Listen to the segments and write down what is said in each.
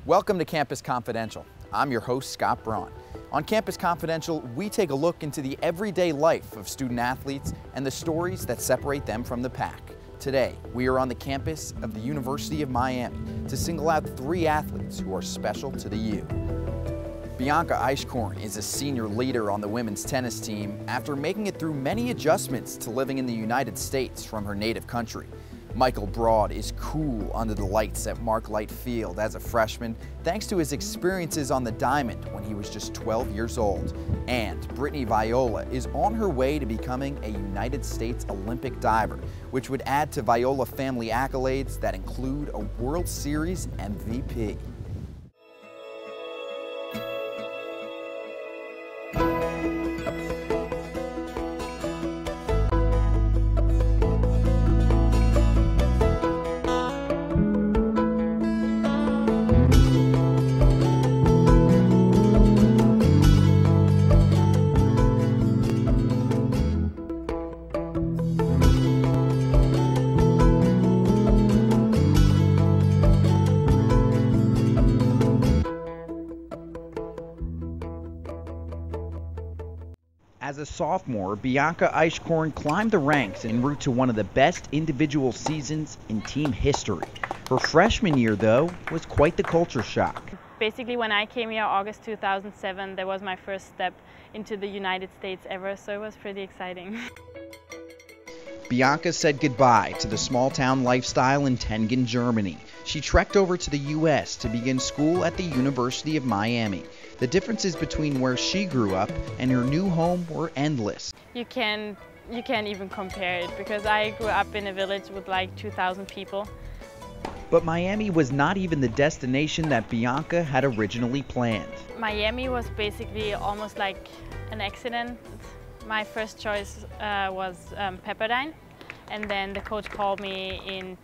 Welcome to Campus Confidential. I'm your host, Scott Braun. On Campus Confidential, we take a look into the everyday life of student athletes and the stories that separate them from the pack. Today, we are on the campus of the University of Miami to single out 3 athletes who are special to the U. Bianca Eichkorn is a senior leader on the women's tennis team after making it through many adjustments to living in the United States from her native country. Michael Broad is cool under the lights at Mark Light Field as a freshman, thanks to his experiences on the diamond when he was just 12 years old. And Brittany Viola is on her way to becoming a United States Olympic diver, which would add to Viola family accolades that include a World Series MVP. As a sophomore, Bianca Eichkorn climbed the ranks en route to one of the best individual seasons in team history. Her freshman year, though, was quite the culture shock. Basically, when I came here August 2007, that was my first step into the United States ever, so it was pretty exciting. Bianca said goodbye to the small-town lifestyle in Tengen, Germany. She trekked over to the U.S. to begin school at the University of Miami. The differences between where she grew up and her new home were endless. You can't even compare it, because I grew up in a village with like 2,000 people. But Miami was not even the destination that Bianca had originally planned. Miami was basically almost like an accident. My first choice was Pepperdine, and then the coach called me in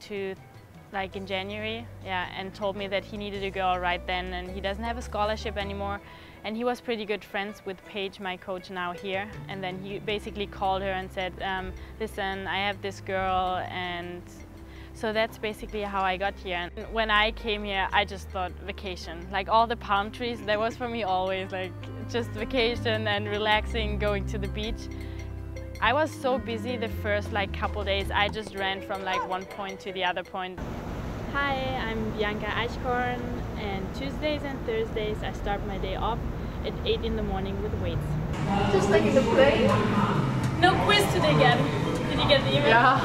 January, and told me that he needed a girl right then, and he doesn't have a scholarship anymore. And he was pretty good friends with Paige, my coach now here. And then he basically called her and said, listen, I have this girl, and so that's basically how I got here. And when I came here, I just thought vacation. Like all the palm trees, that was for me always like just vacation and relaxing, going to the beach. I was so busy the first couple days, I just ran from one point to the other point. Hi, I'm Bianca Eichkorn, and Tuesdays and Thursdays I start my day off at 8 in the morning with weights. Just like in the play? No quiz today again. Did you get the email? Yeah.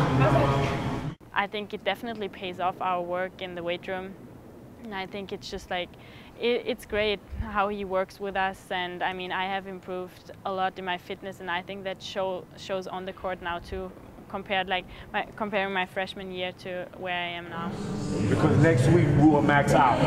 I think it definitely pays off our work in the weight room. And I think it's just it's great how he works with us, and I mean I have improved a lot in my fitness, and I think that shows on the court now too, comparing my freshman year to where I am now. Because next week we will max out,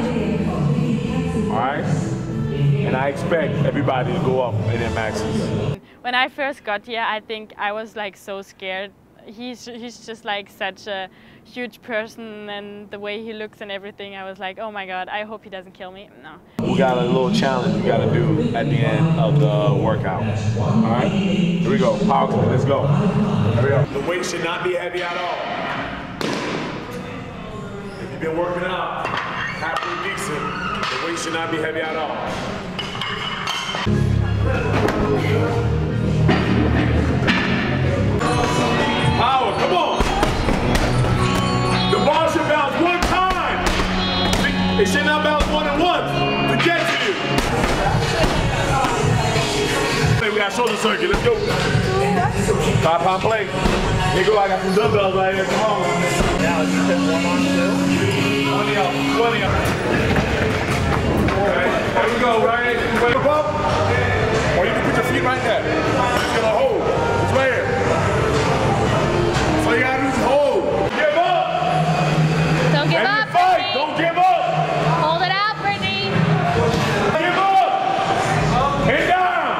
alright? And I expect everybody to go up in their maxes. When I first got here, I think I was so scared. He's just such a huge person, and the way he looks and everything, I was like, oh my god, I hope he doesn't kill me. No. We got a little challenge we got to do at the end of the workout. Alright? Here we go. Power clean. Let's go. Hurry up. The weight should not be heavy at all. If you've been working out halfway decent, the weight should not be heavy at all. Power, come on! The ball should bounce one time! It should not bounce more than once to get to you. Hey, we got shoulder circuit, let's go. 5-pound plate. Here go, I got some dumbbells right here, come on. Now you said 1 on 2. 20 up, 20 up. Alright, there we go, right? Wait up. Or you can put your feet right there. It's gonna hold. It's right here. All you gotta do is hold. Give up. Don't give up, fight. Brittany. Don't give up. Hold it out, Brittany. Give up. And down.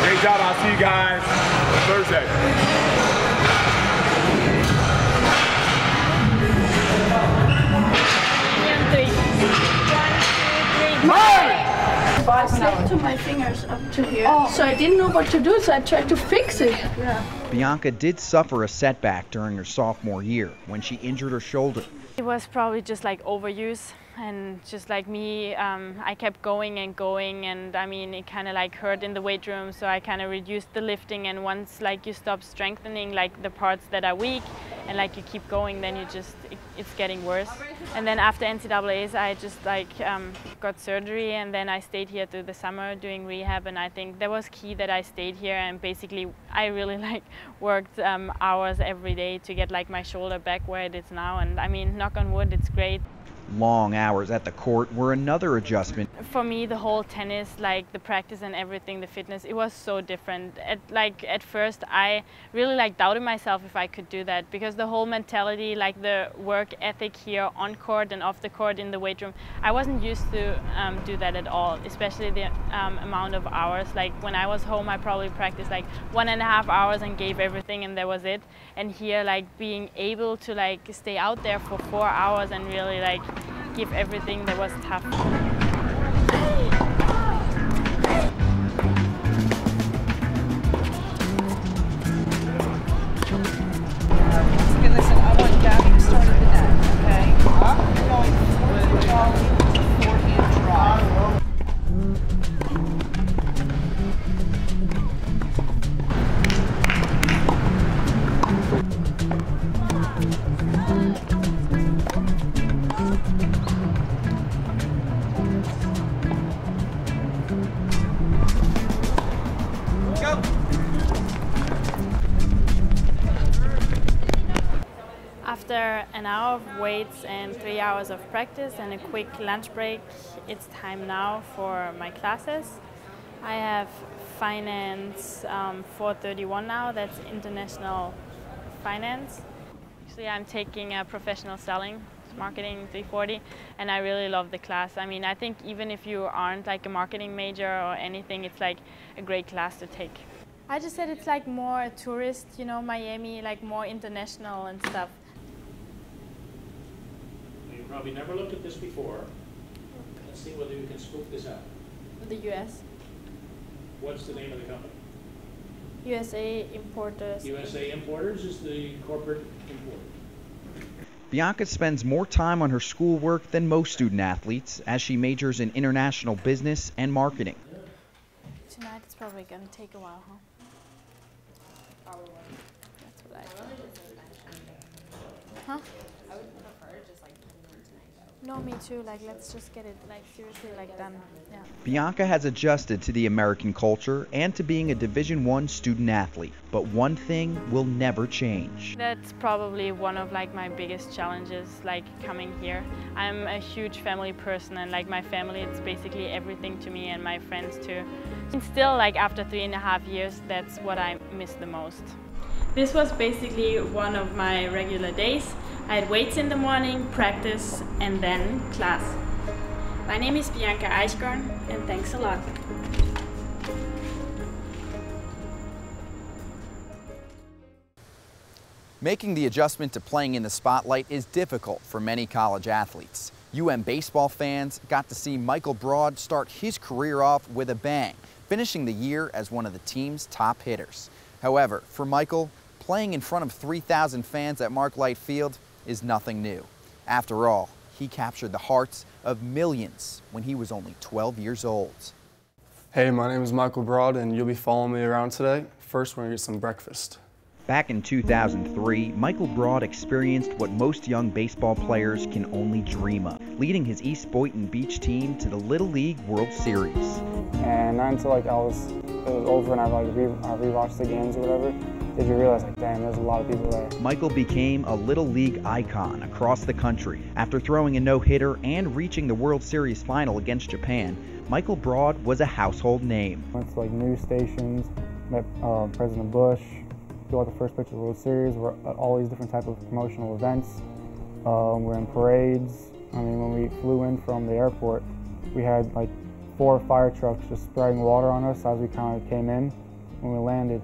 Great job. I'll see you guys Thursday. 3 on 3. 1, 2, 3. Hey! I slipped to my fingers up to here. So I didn't know what to do, so I tried to fix it. Bianca did suffer a setback during her sophomore year when she injured her shoulder. It was probably just like overuse, and just like me, I kept going and going, and I mean it kind of like hurt in the weight room, so I kind of reduced the lifting. And once like you stop strengthening like the parts that are weak and like you keep going, then you just it's getting worse. And then after NCAAs I just like got surgery, and then I stayed here through the summer doing rehab. And I think that was key that I stayed here, and basically I really like worked hours every day to get like my shoulder back where it is now. And I mean, knock on wood, it's great. Long hours at the court were another adjustment. For me, the whole tennis, like the practice and everything, the fitness, it was so different. At first, I really like doubted myself if I could do that, because the whole mentality, like the work ethic here on court and off the court in the weight room, I wasn't used to do that at all, especially the amount of hours. Like when I was home, I probably practiced like 1.5 hours and gave everything, and that was it. And here, like being able to like stay out there for 4 hours and really like give everything, that was tough. Okay, listen, I want Gabby to start at the net, okay? I'm going forward with a forehand drive. After an hour of weights and 3 hours of practice and a quick lunch break, it's time now for my classes. I have finance 431 now, that's international finance. Actually, I'm taking professional selling, marketing 340, and I really love the class. I mean, I think even if you aren't like a marketing major or anything, it's like a great class to take. I just said it's like more tourist, you know, Miami, like more international and stuff. You probably never looked at this before. Let's see whether you can scoop this out. The US. What's the name of the company? USA Importers. USA Importers is the corporate importer. Bianca spends more time on her schoolwork than most student athletes as she majors in international business and marketing. Tonight it's probably going to take a while, huh? That's what I think. Huh? I would prefer just like tonight. No, me too. Like, let's just get it like seriously like done. Yeah. Bianca has adjusted to the American culture and to being a Division I student athlete, but one thing will never change. That's probably one of like my biggest challenges, like coming here. I'm a huge family person, and like my family, it's basically everything to me, and my friends too. And still, like after 3.5 years, that's what I miss the most. This was basically one of my regular days. I had weights in the morning, practice, and then class. My name is Bianca Eichkorn, and thanks a lot. Making the adjustment to playing in the spotlight is difficult for many college athletes. baseball fans got to see Michael Broad start his career off with a bang, finishing the year as one of the team's top hitters. However, for Michael, playing in front of 3,000 fans at Mark Light Field is nothing new. After all, he captured the hearts of millions when he was only 12 years old. Hey, my name is Michael Broad, and you'll be following me around today. First, we're gonna get some breakfast. Back in 2003, Michael Broad experienced what most young baseball players can only dream of, leading his East Boynton Beach team to the Little League World Series. And not until it was over and I rewatched the games or whatever, did you realize, like, damn, there's a lot of people there. Michael became a Little League icon across the country. After throwing a no-hitter and reaching the World Series final against Japan, Michael Broad was a household name. Went to like news stations, met President Bush, got the first picture of the World Series. We're at all these different type of promotional events. We're in parades. I mean, when we flew in from the airport, we had like 4 fire trucks just spraying water on us as we kind of came in when we landed.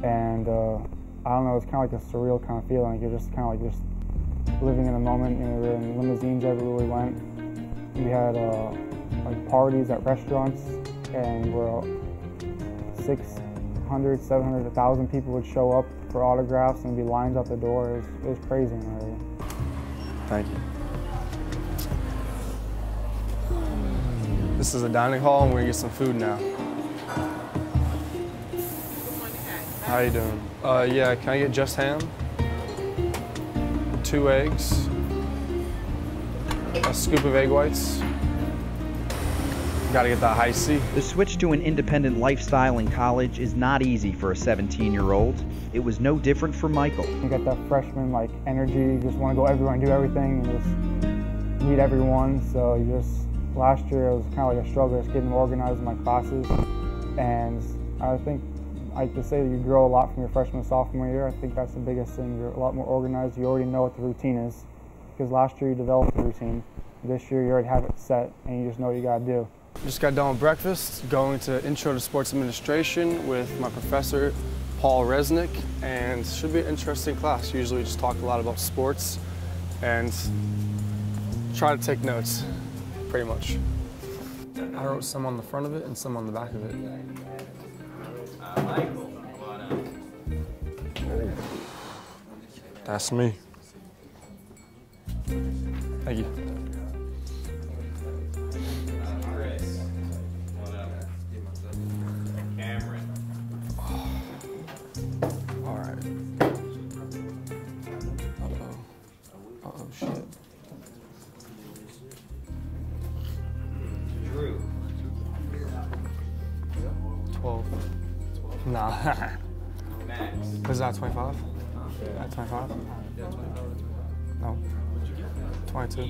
And I don't know, it's kind of like a surreal kind of feeling. You're just kind of like just living in the moment. You know, we were in limousines everywhere we went. We had like parties at restaurants. and we're 600, 700, 1,000 people would show up for autographs and be lines out the door. It was crazy in the area. Thank you. This is a dining hall, and we're gonna get some food now. How you doing? Yeah, can I get just ham? 2 eggs, a scoop of egg whites. Gotta get that high C. The switch to an independent lifestyle in college is not easy for a 17-year-old. It was no different for Michael. You got that freshman energy, you just want to go everywhere and do everything and just meet everyone. So last year it was kind of like a struggle, just getting organized in my classes. And I think I could say that you grow a lot from your freshman and sophomore year. I think that's the biggest thing. You're a lot more organized. You already know what the routine is. Because last year you developed the routine. This year you already have it set and you just know what you got to do. Just got done with breakfast, going to Intro to Sports Administration with my professor, Paul Resnick, and it should be an interesting class. Usually we just talk a lot about sports and try to take notes, pretty much. I wrote some on the front of it and some on the back of it. That's me. Thank you. Shit. Drew. 12. Nah. Max. Is that 25? That 25? No. 22.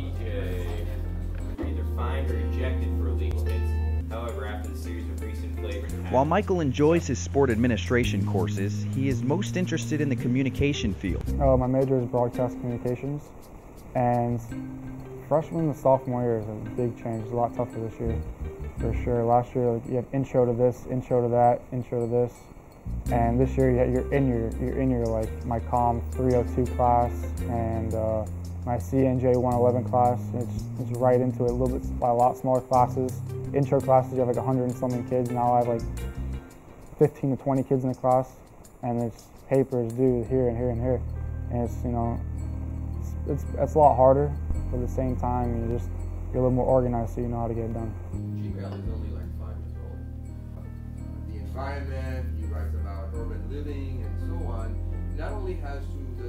Either fined or ejected for illegal hits. However, after the series of recent flagrant acts. While Michael enjoys his sport administration courses, he is most interested in the communication field. My major is broadcast communications. And freshman to sophomore year is a big change. It's a lot tougher this year, for sure. Last year, you have intro to this, intro to that, intro to this, and this year you're in your my COM 302 class and my CNJ 111 class. It's right into it. A lot smaller classes. Intro classes, you have 100 and something kids. Now I have 15 to 20 kids in the class, and it's papers due here and here and here, and it's a lot harder, but at the same time, you're a little more organized, so you know how to get it done. G-Girl is only 5 years old. The environment, he writes about urban living and so on. Not only does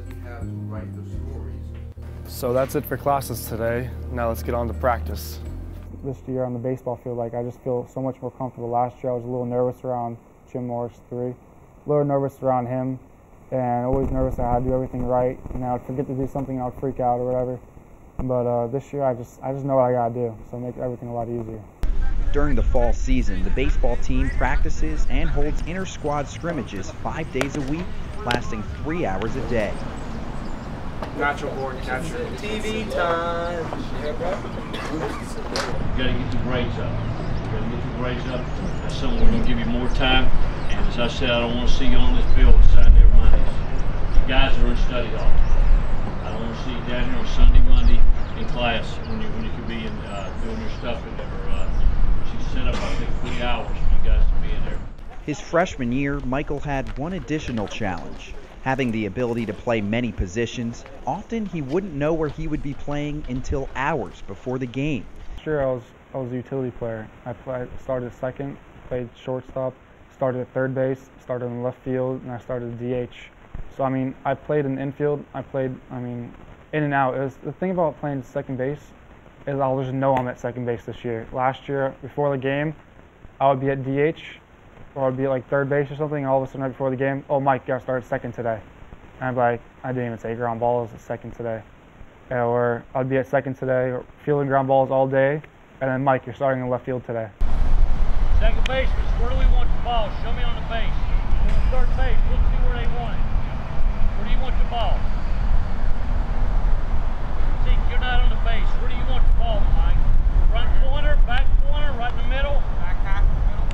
he have to write the stories. So that's it for classes today. Now let's get on to practice. This year on the baseball field, I just feel so much more comfortable. Last year I was a little nervous around Jim Morris 3, a little nervous around him. And always nervous that I'd do everything right, and I'd forget to do something, I'd freak out or whatever. But this year, I just know what I gotta do, so it makes everything a lot easier. During the fall season, the baseball team practices and holds inter-squad scrimmages 5 days a week, lasting 3 hours a day. Natural born catcher. TV time. You gotta get the grades up. That's something we're gonna give you more time. And as I said, I don't want to see you on this field signing their money. You guys are in study hall. I don't want to see you down here on Sunday, Monday in class when you could be doing your stuff in there. She set up, I think, 3 hours for you guys to be in there. His freshman year, Michael had one additional challenge. Having the ability to play many positions, often he wouldn't know where he would be playing until hours before the game. Sure, I was a utility player. I started second, played shortstop, started at third base, started in left field, and I started DH. So I played in the infield. I played, in and out. The thing about playing second base is I'll just know I'm at second base this year. Last year, before the game, I would be at DH, or I'd be at third base or something, and all of a sudden right before the game, oh, Mike, you got to start at second today. And I'd be like, I didn't even say ground balls at second today. Or I'd be at second today, or fielding ground balls all day, and then Mike, you're starting in left field today. Second baseman, where do we want the ball? Show me on the base. On the third base, let's see where they want it. Where do you want the ball? See, you're not on the base. Where do you want the ball, Mike? Front corner, back corner, right in the middle? Back half in the middle.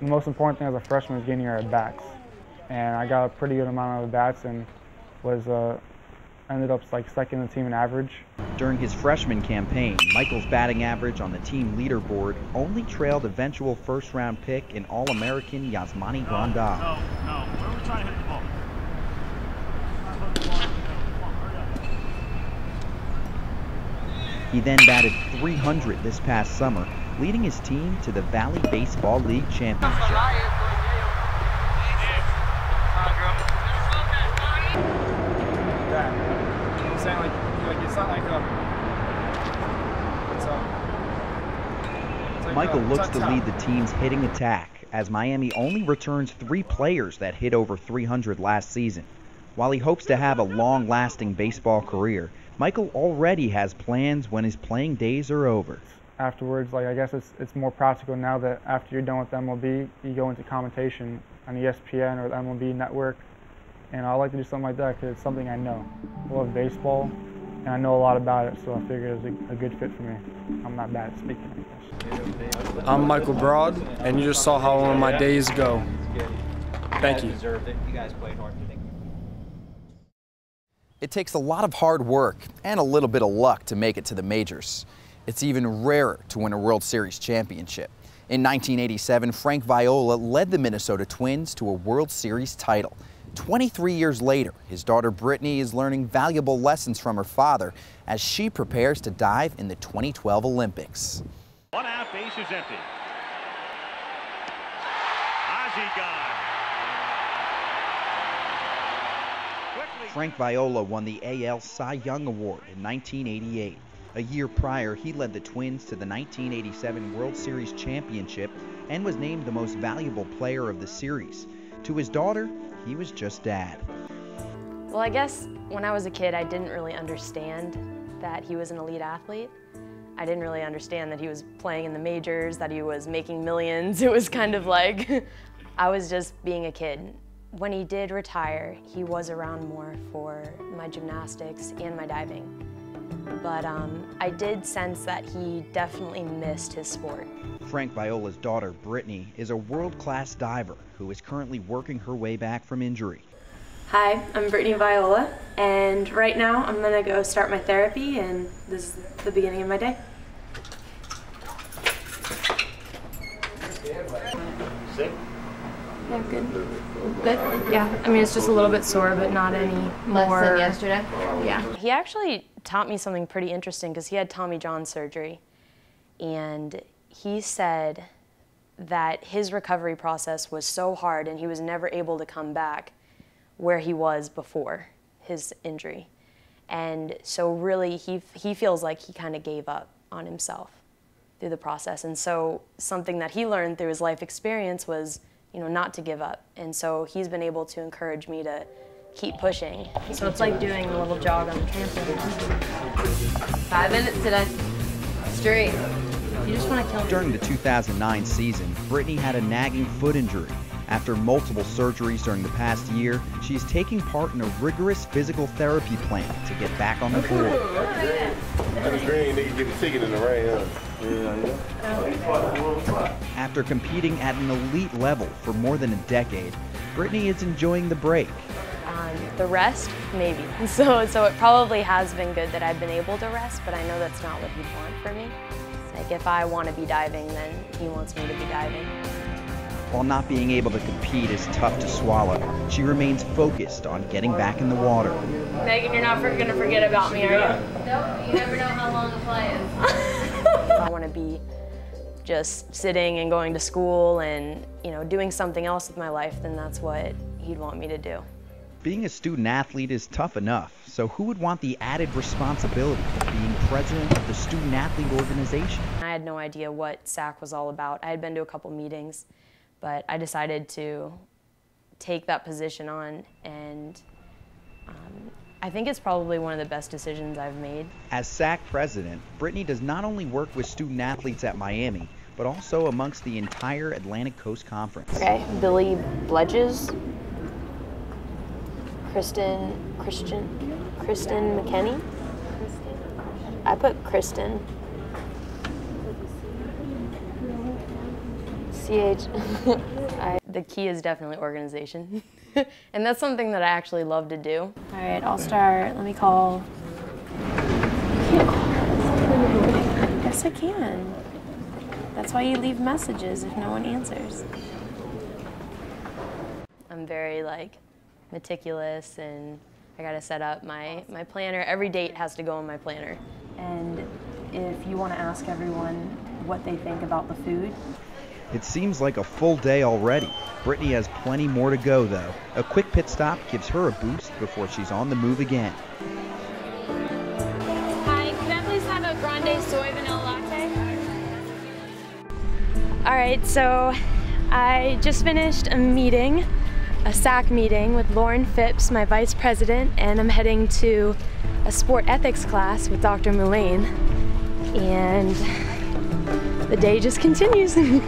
The most important thing as a freshman is getting your at-bats. And I got a pretty good amount of at-bats and was ended up like second in the team in average. During his freshman campaign, Michael's batting average on the team leaderboard only trailed eventual first-round pick and All-American Yasmani Grandal. No. Where are we trying to hit the ball? He then batted .300 this past summer, leading his team to the Valley Baseball League Championship. Michael looks to lead the team's hitting attack, as Miami only returns 3 players that hit over .300 last season. While he hopes to have a long-lasting baseball career, Michael already has plans when his playing days are over. Afterwards, like I guess it's more practical now that after you're done with MLB, you go into commentation on ESPN or the MLB network, and I like to do something like that because it's something I know. I love baseball, and I know a lot about it, so I figured it was a good fit for me. I'm not bad at speaking, I guess. I'm Michael Broad, and you just saw how one of my days go. Thank you. You guys played hard today. It takes a lot of hard work and a little bit of luck to make it to the majors. It's even rarer to win a World Series championship. In 1987, Frank Viola led the Minnesota Twins to a World Series title. 23 years later, his daughter Brittany is learning valuable lessons from her father as she prepares to dive in the 2012 Olympics. 1 out, base is empty. Ozzie gone. Frank Viola won the AL Cy Young Award in 1988. A year prior, he led the Twins to the 1987 World Series championship and was named the most valuable player of the series. To his daughter, he was just dad. Well, I guess when I was a kid, I didn't really understand that he was an elite athlete. I didn't really understand that he was playing in the majors, that he was making millions. It was kind of like I was just being a kid. When he did retire, he was around more for my gymnastics and my diving. But I did sense that he definitely missed his sport. Frank Viola's daughter, Brittany, is a world-class diver who is currently working her way back from injury. Hi, I'm Brittany Viola, and right now I'm gonna go start my therapy, and this is the beginning of my day. Sick? Yeah, good. Good? Yeah, I mean, it's just a little bit sore, but not any more. Less than yesterday? Yeah. He actually taught me something pretty interesting because he had Tommy John surgery, and he said that his recovery process was so hard and he was never able to come back where he was before his injury. And so really he feels like he kind of gave up on himself through the process. And so something that he learned through his life experience was, you know, not to give up. And so he's been able to encourage me to keep pushing. So it's like doing a little jog on the trampoline. 5 minutes today. Straight. You just want to kill me. During the 2009 season, Brittany had a nagging foot injury. After multiple surgeries during the past year, she is taking part in a rigorous physical therapy plan to get back on the board. That's green, nigga get a ticket in the rain, huh? After competing at an elite level for more than a decade, Brittany is enjoying the break. The rest, maybe. So it probably has been good that I've been able to rest, but I know that's not what he'd want for me. Like if I want to be diving, then he wants me to be diving. While not being able to compete is tough to swallow, she remains focused on getting back in the water. Megan, you're not going to forget about me, are you? Nope, you never know how long the flight is. I want to be just sitting and going to school and, you know, doing something else with my life, then that's what he'd want me to do. Being a student athlete is tough enough, so who would want the added responsibility of being president of the student athlete organization? I had no idea what SAC was all about. I had been to a couple meetings, but I decided to take that position on, and I think it's probably one of the best decisions I've made. As SAC president, Brittany does not only work with student athletes at Miami, but also amongst the entire Atlantic Coast Conference. Okay, Billy Bledges, Kristen McKinney. I put Kristen. The key is definitely organization. And that's something that I actually love to do. All right, I'll start. Let me call. Yes, I can. That's why you leave messages if no one answers. I'm very like meticulous, and I gotta set up my planner. Every date has to go in my planner. And if you want to ask everyone what they think about the food. It seems like a full day already. Brittany has plenty more to go though. A quick pit stop gives her a boost before she's on the move again. Hi, can I please have a grande soy vanilla latte? All right, so I just finished a meeting, a SAC meeting with Lauren Phipps, my vice president, and I'm heading to a sport ethics class with Dr. Mullane. And the day just continues. Unless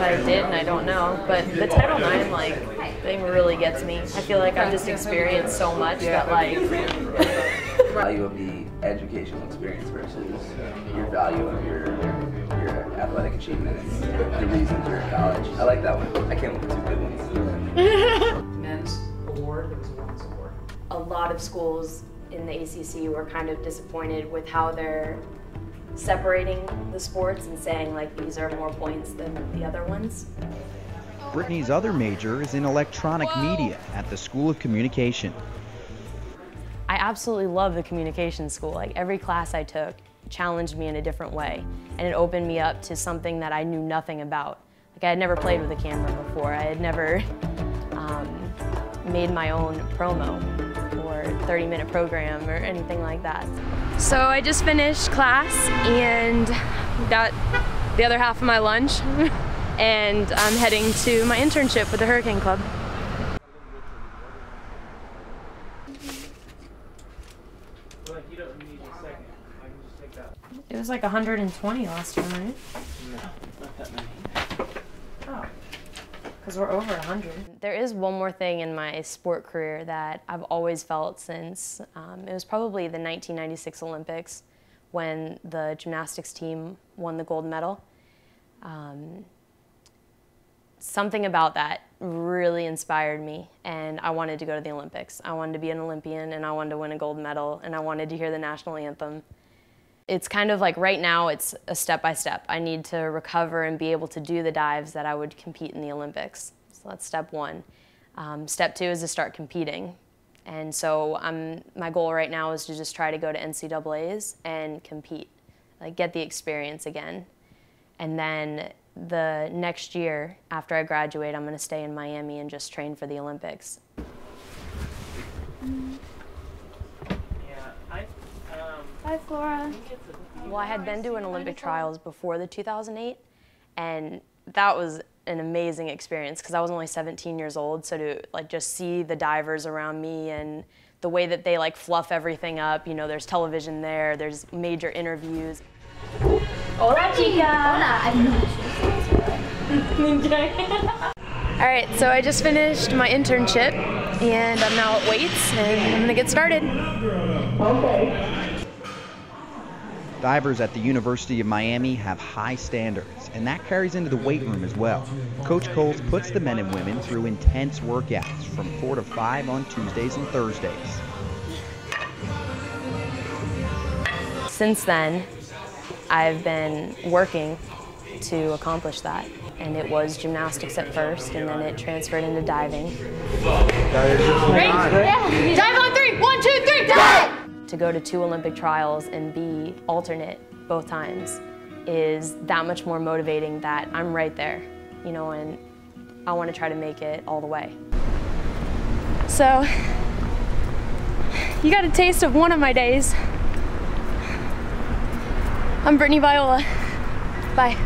I did, and I don't know. But the Title IX thing really gets me. I feel like I've just experienced so much that value of the educational experience versus your value of your athletic achievements, the reasons you're in college. I like that one. I came up with two good ones. Men's award, there was a women's award. A lot of schools in the ACC were kind of disappointed with how they're separating the sports and saying like these are more points than the other ones. Brittany's other major is in electronic media at the School of Communication. I absolutely love the communication school. Like every class I took challenged me in a different way, and it opened me up to something that I knew nothing about. Like I had never played with a camera before. I had never made my own promo or 30-minute program or anything like that. So I just finished class and got the other half of my lunch and I'm heading to my internship with the Hurricane Club. It was like 120 last time, right? No, not that many. Oh. Because we're over 100. There is one more thing in my sport career that I've always felt since, it was probably the 1996 Olympics when the gymnastics team won the gold medal. Something about that really inspired me, and I wanted to go to the Olympics. I wanted to be an Olympian, and I wanted to win a gold medal, and I wanted to hear the national anthem. It's kind of like right now it's a step by step. I need to recover and be able to do the dives that I would compete in the Olympics. So that's step one. Step two is to start competing. And so my goal right now is to just try to go to NCAAs and compete, like get the experience again. And then the next year after I graduate, I'm gonna stay in Miami and just train for the Olympics. Hi, Flora. Well, I had been doing Olympic trials before the 2008, and that was an amazing experience because I was only 17 years old, so to like just see the divers around me and the way that they like fluff everything up, you know, there's television there, there's major interviews. Hola, chica! Hola. All right, so I just finished my internship, and I'm now at weights, and I'm gonna get started. Okay. Divers at the University of Miami have high standards, and that carries into the weight room as well. Coach Coles puts the men and women through intense workouts from 4 to 5 on Tuesdays and Thursdays. Since then, I've been working to accomplish that. And it was gymnastics at first, and then it transferred into diving. Ready? Yeah. Dive on 3. 1, 2, 3, dive! To go to 2 Olympic trials and be alternate both times is that much more motivating that I'm right there, you know, and I want to try to make it all the way. So, you got a taste of one of my days. I'm Brittany Viola. Bye.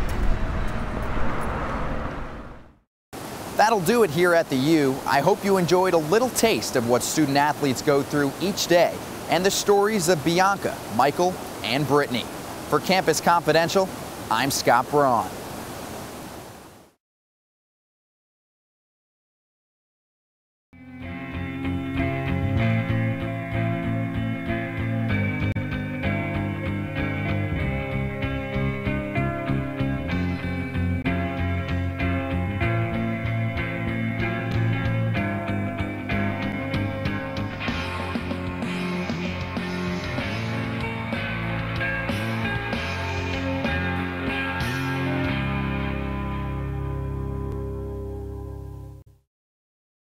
That'll do it here at the U. I hope you enjoyed a little taste of what student athletes go through each day and the stories of Bianca, Michael, and Brittany. For Campus Confidential, I'm Scott Braun.